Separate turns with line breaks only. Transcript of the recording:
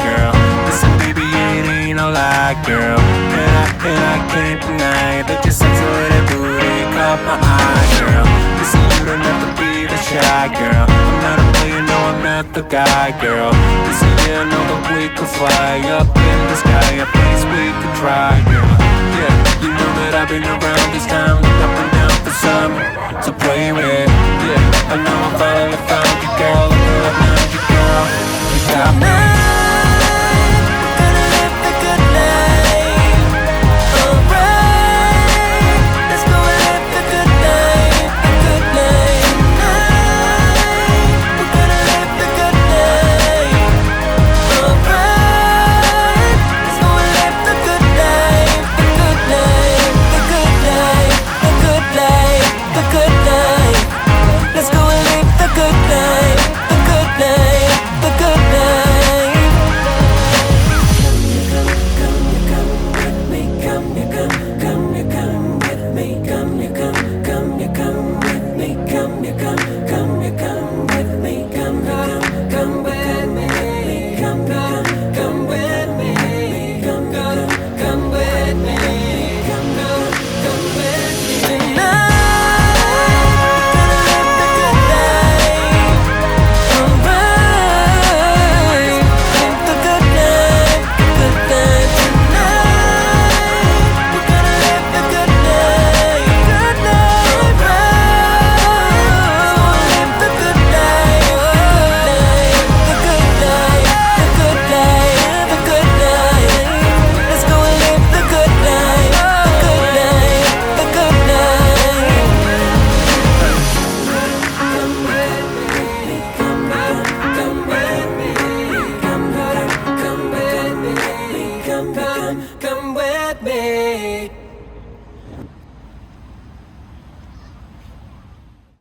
girl. Listen, baby, it ain't no lie, girl. And I can't deny that your sexy little booty caught my eye, girl. Listen, you don't have to be the shy girl. I'm not a player, no, I'm not the guy, girl. Listen, yeah, I know that we could fly up in the sky, a place we could try, girl. Yeah, you know that I've been around this time, looked up and down for something to play with. Yeah, I know I finally found you, girl. I found you, girl. You got me.